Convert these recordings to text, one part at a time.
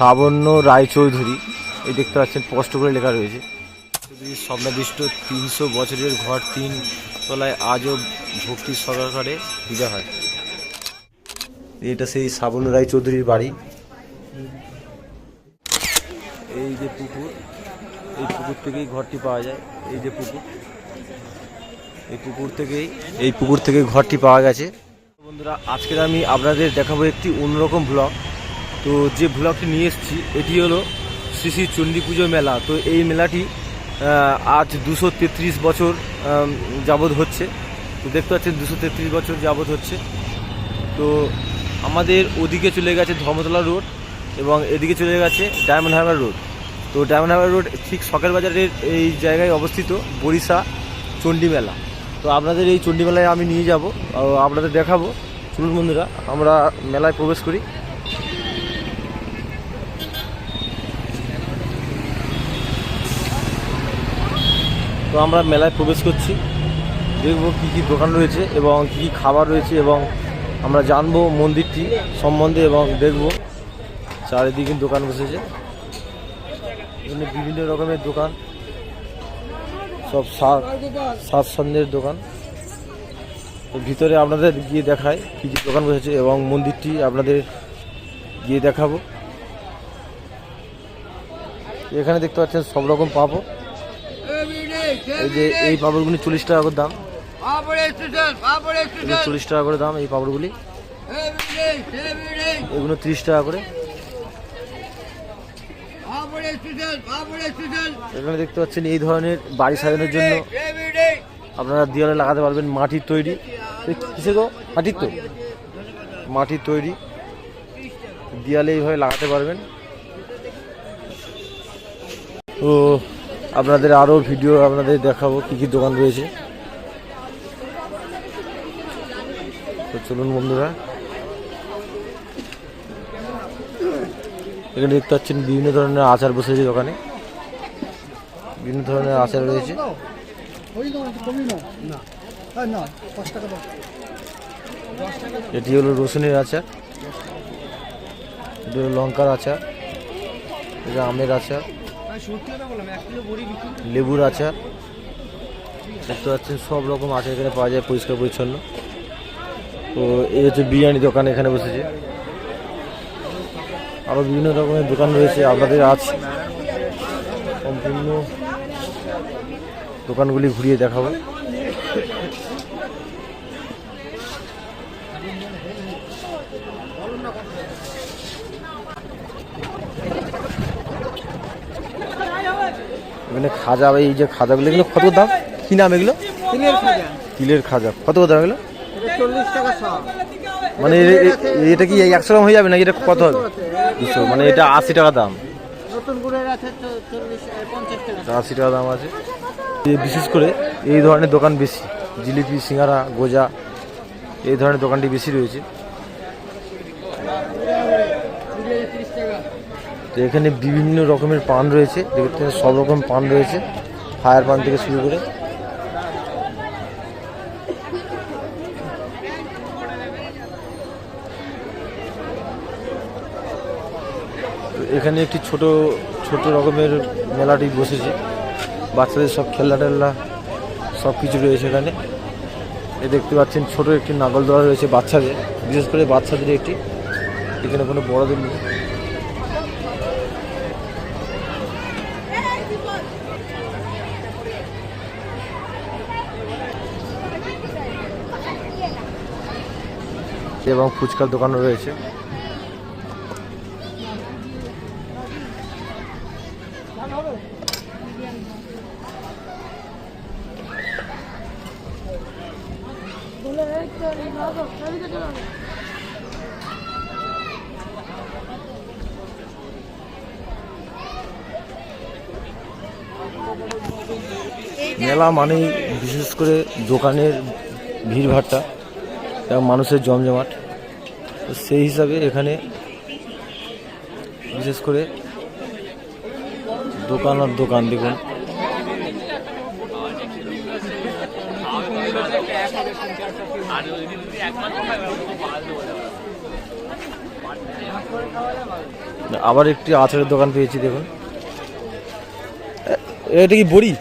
শ্রাবণ্য রায়চৌধুরী, এই দেখতে পাচ্ছেন স্পষ্ট করে লেখা রয়েছে। স্বপ্নাদিষ্ট 300 বছরের ঘর 3 তলায় আজও ভক্তি সহকারে পূজা হয়। এটা সেই শ্রাবণ্য রায়চৌধুরীর বাড়ি। এই যে পুকুর, এই পুকুর থেকেই ঘরটি পাওয়া যায়। এই যে পুকুর, এই পুকুর থেকেই ঘরটি পাওয়া গেছে। বন্ধুরা, আজকের আমি আপনাদের দেখাবো একটি অন্যরকম ব্লগ। তো যে ব্লগটি নিয়ে এসেছি এটি হলো শ্রী শ্রী চণ্ডী পুজো মেলা। তো এই মেলাটি আজ 233 বছর যাবৎ হচ্ছে। তো দেখতে পাচ্ছেন 233 বছর যাবৎ হচ্ছে। তো আমাদের ওদিকে চলে গেছে ধর্মতলা রোড এবং এদিকে চলে গেছে ডায়মন্ড হারবার রোড। তো ডায়মন্ড হারবার রোড ঠিক শখের বাজারের এই জায়গায় অবস্থিত বরিশা চণ্ডী মেলা। তো আপনাদের এই চণ্ডী মেলায় আমি নিয়ে যাব, আপনাদের দেখাবো। চলুন বন্ধুরা, আমরা মেলায় প্রবেশ করি। তো আমরা মেলায় প্রবেশ করছি, দেখব কী কী দোকান রয়েছে এবং কী কী খাবার রয়েছে এবং আমরা জানবো মন্দিরটি সম্বন্ধে এবং দেখব। চারিদিকে দোকান বসেছে, এখানে বিভিন্ন রকমের দোকান, সব সাজ সন্ধ্যের দোকান। তো ভিতরে আপনাদের গিয়ে দেখায় কী কী দোকান বসেছে এবং মন্দিরটি আপনাদের গিয়ে দেখাবো। এখানে দেখতে পাচ্ছেন সব রকম পাপড়। এই যে এই পাপড়গুলি 40 টাকা করে দাম, 40 টাকা করে দাম এই পাপড়গুলি। এগুলো 30 টাকা করে। এখানে দেখতে পাচ্ছেন এই ধরনের বাড়ি সাজানোর জন্য আপনারা দেওয়ালে লাগাতে পারবেন মাটির তৈরি। কিসে গো? মাটির তো, মাটির তৈরি দেওয়ালে এইভাবে লাগাতে পারবেন। তো আপনাদের আরও ভিডিও আপনাদের দেখাবো কী কী দোকান রয়েছে। তো চলুন বন্ধুরা, এখানে দেখতে পাচ্ছেন বিভিন্ন ধরনের আচার বসেছে দোকানে, বিভিন্ন ধরনের আচার রয়েছে। এটি হলো রসুনের আচার, এটি হলো লঙ্কার আচার, এটা আমের আচার, লেবুর আচার। দেখতে পাচ্ছেন সব রকম আচার এখানে পাওয়া যায়, পরিষ্কার পরিচ্ছন্ন। তো এই হচ্ছে বিরিয়ানি দোকান এখানে বসেছে। আরও বিভিন্ন রকমের দোকান রয়েছে, আপনাদের আজ সম্পূর্ণ দোকানগুলি ঘুরিয়ে দেখাবো। এখানে খাজা, এই যে খাজাগুলো, এগুলো কত দাম? কি নাম এগুলো? তিলের খাজা। কত দাম এগুলো? 40 টাকা সব। মানে এটা কি 100 গ্রাম হয়ে যাবে না? এটা কত হবে? 200, মানে এটা 80 টাকা দাম। নতুন গুড়ের আছে 50 টাকা। 80 টাকা দাম আছে। বিশেষ করে এই ধরনের দোকান বেশি, জিলিপি, সিঙ্গারা, গোজা, এই ধরনের দোকানটি বেশি রয়েছে। তো এখানে বিভিন্ন রকমের পান রয়েছে, দেখতে সব রকম পান রয়েছে, ফায়ার পান থেকে শুরু করে। এখানে একটি ছোট ছোট রকমের মেলাটি বসেছে, বাচ্চাদের সব খেলনা টেলনা সব কিছু রয়েছে এখানে। এ দেখতে পাচ্ছেন ছোট একটি নাগলদোলা রয়েছে বাচ্চাদের, বিশেষ করে বাচ্চাদের একটি, এখানে কোনো বড়দের নেই। এবং ফুচকার দোকানও রয়েছে। মেলা মানেই বিশেষ করে দোকানের ভিড়ভাট্টা এবং মানুষের জমজমাট। তো সেই হিসাবে এখানে বিশেষ করে দোকান আর দোকান দেখুন। আবার একটি আচারের দোকান পেয়েছি, দেখুন। এটা কি বড়ি?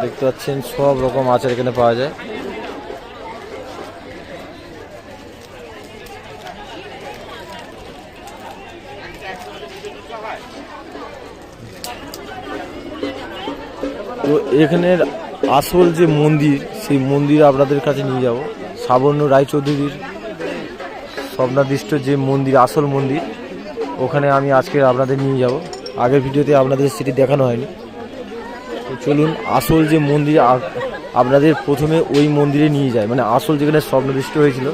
দেখতে পাচ্ছেন সব রকম আচার এখানে পাওয়া যায়। তো এখানের আসল যে মন্দির, সেই মন্দির আপনাদের কাছে নিয়ে যাব। সাবর্ণ রায়চৌধুরীর স্বপ্নাদিষ্ট যে মন্দির, আসল মন্দির, ওখানে আমি আজকে আপনাদের নিয়ে যাব। আগের ভিডিওতে আপনাদের সেটি দেখানো হয়নি। তো চলুন, আসল যে মন্দির আপনাদের প্রথমে ওই মন্দিরে নিয়ে যায়, মানে আসল যেখানে স্বপ্নাদিষ্ট হয়েছিল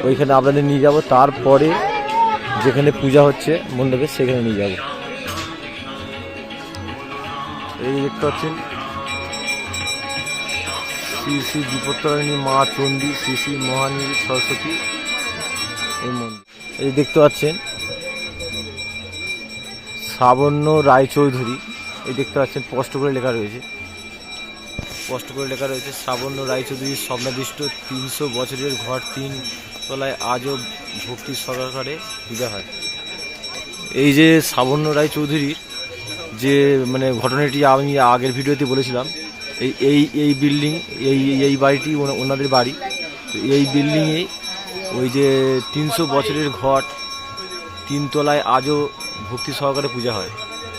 ওইখানে আপনাদের নিয়ে যাব। তারপরে যেখানে পূজা হচ্ছে মণ্ডপে সেখানে নিয়ে যাব। এই দেখতে পাচ্ছেন শ্রী শ্রী বিপত্তারিণী মা চণ্ডী, শ্রী শ্রী মহানীল সরস্বতী এই মন্দির। এই দেখতে পাচ্ছেন সাবর্ণ রায়চৌধুরী, এই দেখতে পাচ্ছেন স্পষ্ট করে লেখা রয়েছে, সাবর্ণ রায়চৌধুরীর স্বপ্নাদিষ্ট 300 বছরের ঘর 3 তলায় আজও ভক্তি সহকারে পূজা হয়। এই যে সাবর্ণ রায়চৌধুরীর যে মানে ঘটনাটি আমি আগের ভিডিওতে বলেছিলাম, এই বিল্ডিং, এই বাড়িটি ওনাদের বাড়ি। তো এই বিল্ডিংয়েই ওই যে 300 বছরের ঘট 3 তলায় আজও ভক্তি সহকারে পূজা হয়।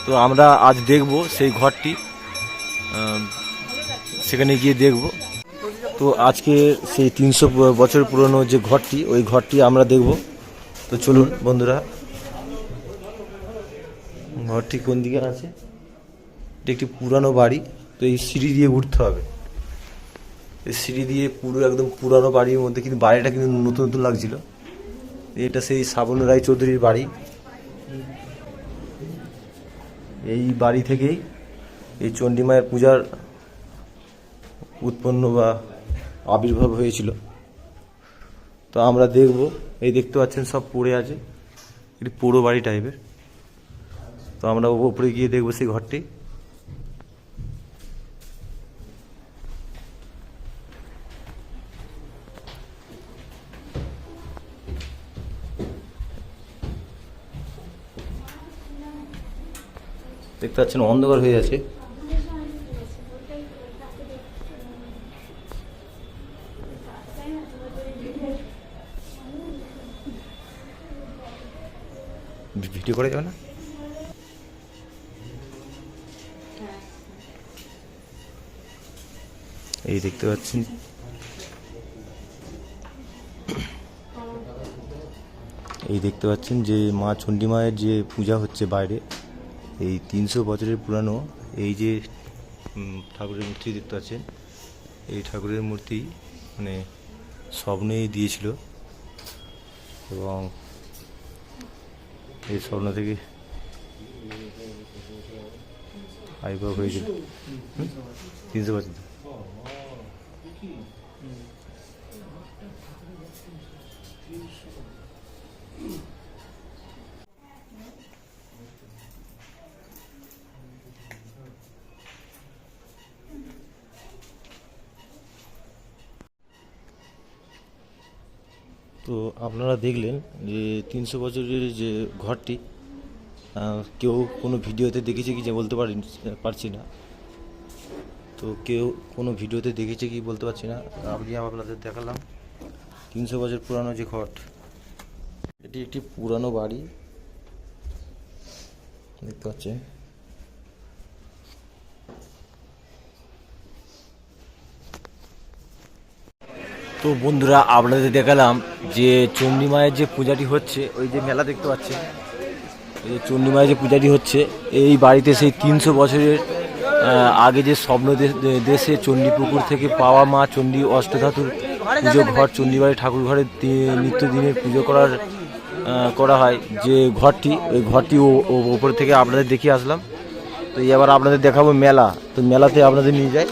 তো আমরা আজ দেখব সেই ঘরটি, সেখানে গিয়ে দেখব। তো আজকে সেই 300 বছর পুরনো যে ঘরটি, ওই ঘরটি আমরা দেখব। তো চলুন বন্ধুরা, ঘরটি কোন দিকে আছে? এটা একটি পুরানো বাড়ি। তো এই সিঁড়ি দিয়ে উঠতে হবে, এই সিঁড়ি দিয়ে পুরো একদম পুরানো বাড়ির মধ্যে, কিন্তু বাড়িটা কিন্তু নতুন নতুন লাগছিল। এটা সেই সাবর্ণ রায়চৌধুরীর বাড়ি। এই বাড়ি থেকেই এই চণ্ডী মায়ের পূজার উৎপন্ন বা আবির্ভাব হয়েছিল। তো আমরা দেখব। এই দেখতে পাচ্ছেন সব পড়ে আছে, একটি পুরো বাড়ি টাইপের। তো আমরা উপরে গিয়ে দেখবো সেই ঘরটি। দেখতে পাচ্ছেন অন্ধকার হয়ে আছে। ভিডিও করে যাবে না? এই দেখতে পাচ্ছেন যে মা চণ্ডী মায়ের যে পূজা হচ্ছে বাইরে, এই 300 বছরের পুরানো এই যে ঠাকুরের মূর্তি দেখতে পাচ্ছেন, এই ঠাকুরের মূর্তি মানে স্বপ্নেই দিয়েছিল, এবং এই স্বপ্ন থেকে আবির্ভাব হয়েছিল 300 বছর। তো আপনারা দেখলেন যে 300 বছরের যে ঘরটি, কেউ কোনো ভিডিওতে দেখেছে কি যে বলতে পারছি না। তো কেউ কোনো ভিডিওতে দেখেছে কি বলতে পারছি না। আমি আপনাদের দেখালাম 300 বছর পুরানো যে ঘট। এটি একটি পুরানো বাড়ি, দেখতে পাচ্ছেন। তো বন্ধুরা, আপনাদের দেখালাম যে চণ্ডী মায়ের যে পূজাটি হচ্ছে, ওই যে মেলা দেখতে পাচ্ছেন, এই যে চণ্ডী মায়ের যে পূজাটি হচ্ছে এই বাড়িতে সেই 300 বছরের আগে যে স্বপ্ন দেশে চণ্ডীপুকুর থেকে পাওয়া মা চণ্ডী অষ্টধাতুর পুজো ঘর, চণ্ডী বাড়ি ঠাকুর ঘরে নিত্যদিনের পুজো করা হয় যে ঘরটি, ওই ঘরটি ওপর থেকে আপনাদের দেখিয়ে আসলাম। তো এবার আপনাদের দেখাবো মেলা। তো মেলাতে আপনাদের নিয়ে যায়।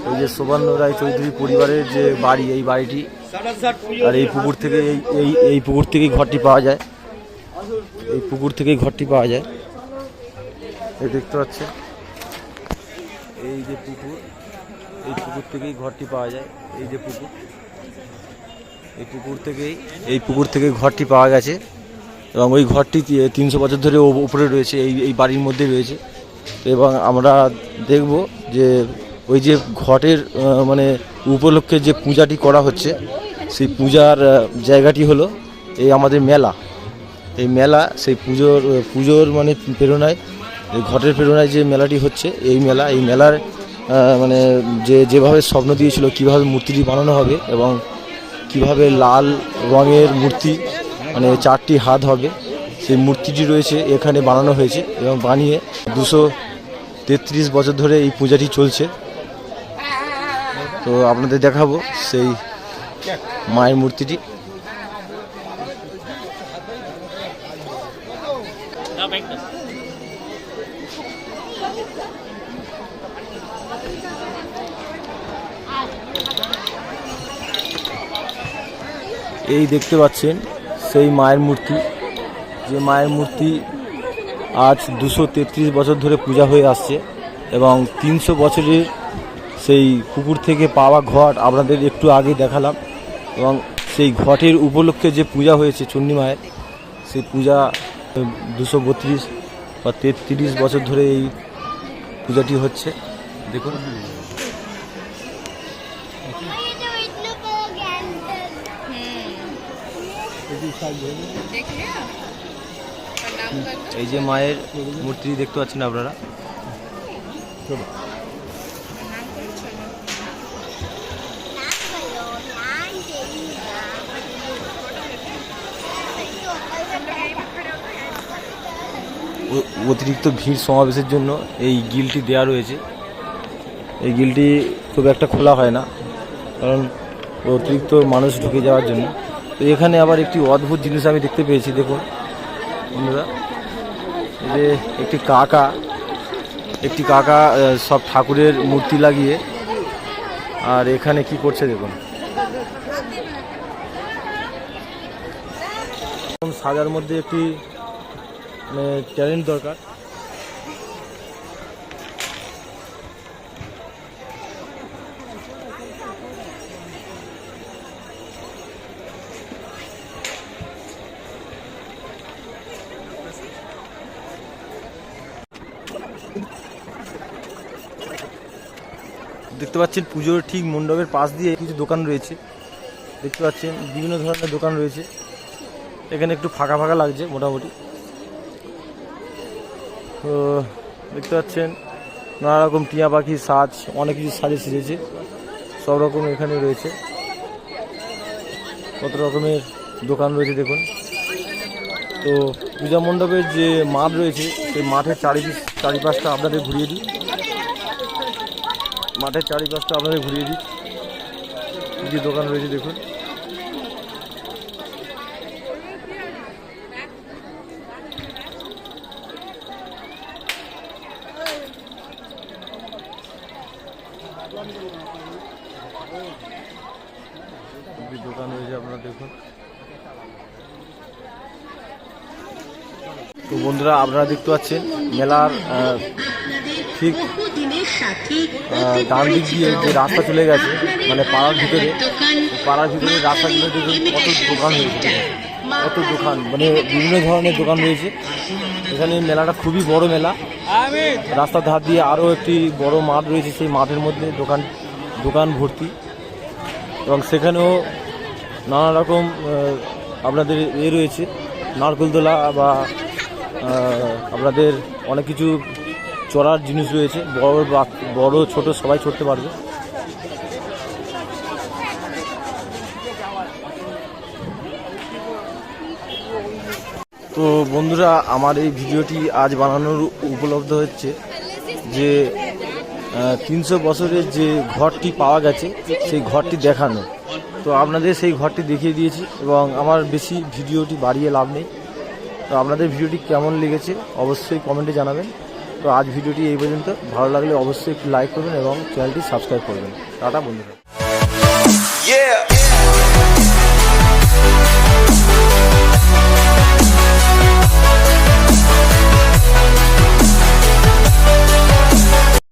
এই যে সাবর্ণ রায়চৌধুরী পরিবারের যে বাড়ি, এই বাড়িটি, আর এই পুকুর থেকে এই পুকুর থেকেই ঘরটি পাওয়া যায়, এই পুকুর থেকেই ঘরটি পাওয়া যায়। এই দেখতে পাচ্ছেন এই যে পুকুর, এই পুকুর থেকেই ঘরটি পাওয়া যায়। এই যে পুকুর, এই পুকুর থেকে ঘরটি পাওয়া গেছে এবং ওই ঘরটি 300 বছর ধরে উপরে রয়েছে, এই বাড়ির মধ্যে রয়েছে। এবং আমরা দেখব যে ওই যে ঘটের মানে উপলক্ষে যে পূজাটি করা হচ্ছে, সেই পূজার জায়গাটি হলো এই আমাদের মেলা। এই মেলা সেই পুজোর মানে প্রেরণায়, এই ঘটের প্রেরণায় যে মেলাটি হচ্ছে, এই মেলার মানে যেভাবে স্বপ্ন দিয়েছিল কীভাবে মূর্তিটি বানানো হবে এবং কিভাবে লাল রঙের মূর্তি মানে 4টি হাত হবে, সেই মূর্তিটি রয়েছে এখানে বানানো হয়েছে এবং বানিয়ে 233 বছর ধরে এই পূজাটি চলছে। তো আপনাদের দেখাবো সেই মায়ের মূর্তিটি। এই দেখতে পাচ্ছেন সেই মায়ের মূর্তি, যে মায়ের মূর্তি আজ 233 বছর ধরে পূজা হয়ে আসছে এবং 300 বছরের সেই পুকুর থেকে পাওয়া ঘট আপনাদের একটু আগে দেখালাম। এবং সেই ঘটের উপলক্ষে যে পূজা হয়েছে চণ্ডী মায়ের, সেই পূজা 232 বা 33 বছর ধরে এই পূজাটি হচ্ছে। দেখুন এই যে মায়ের মূর্তি দেখতে পাচ্ছেন আপনারা। অতিরিক্ত ভিড় সমাবেশের জন্য এই গিলটি দেওয়া রয়েছে। এই গিলটি খুব একটা খোলা হয় না, কারণ অতিরিক্ত মানুষ ঢুকে যাওয়ার জন্য। তো এখানে আবার একটি অদ্ভুত জিনিস আমি দেখতে পেয়েছি। দেখুন বন্ধুরা, এই যে একটি কাকা সব ঠাকুরের মূর্তি লাগিয়ে আর এখানে কি করছে দেখুন। সাজার মধ্যে একটি ট্যালেন্ট দরকার। দেখতে পাচ্ছেন পুজোর ঠিক মণ্ডপের পাশ দিয়ে কিছু দোকান রয়েছে। দেখতে পাচ্ছেন বিভিন্ন ধরনের দোকান রয়েছে। এখানে একটু ফাঁকা ফাঁকা লাগছে মোটামুটি। তো দেখতে পাচ্ছেন নানা রকম টিয়া পাখি সাজ, অনেক কিছু সাজে সেজেছে, সব রকম এখানে রয়েছে। কত রকমের দোকান রয়েছে দেখুন। তো পূজা মণ্ডপের যে মাঠ রয়েছে, সেই মাঠের চারিপাশটা আপনাদের ঘুরিয়ে দিই। মাঠের চারিপাশটা আপনাদের ঘুরিয়ে দিই, যে দোকান রয়েছে দেখুন। দোকান রয়েছে আপনারা দেখুন। তো বন্ধুরা, আপনারা দেখতে পাচ্ছেন মেলার ঠিক ডান দিক দিয়ে যে রাস্তা চলে গেছে, মানে পাড়ার ভিতরে রাস্তা চলে দেখুন কত দোকান রয়েছে, কত দোকান, মানে বিভিন্ন ধরনের দোকান রয়েছে এখানে। মেলাটা খুবই বড় মেলা। রাস্তার ধার দিয়ে আরও একটি বড় মাঠ রয়েছে, সেই মাঠের মধ্যে দোকান ভর্তি। এবং সেখানেও নানা রকম আপনাদের রয়েছে, নারকেলদোলা বা আপনাদের অনেক কিছু চড়ার জিনিস রয়েছে, বড় ছোট সবাই চড়তে পারবে। তো বন্ধুরা, আমার এই ভিডিওটি আজ বানানোর উপলব্ধ হচ্ছে যে 300 বছরের যে ঘরটি পাওয়া গেছে সেই ঘরটি দেখানো। তো আপনাদের সেই ঘরটি দেখিয়ে দিয়েছি এবং আমার বেশি ভিডিওটি বাড়িয়ে লাভ নেই। তো আপনাদের ভিডিওটি কেমন লেগেছে অবশ্যই কমেন্টে জানাবেন। তো আজ ভিডিওটি এই পর্যন্ত। ভালো লাগলে অবশ্যই একটু লাইক করবেন এবং চ্যানেলটি সাবস্ক্রাইব করবেন। টাটা বন্ধুরা।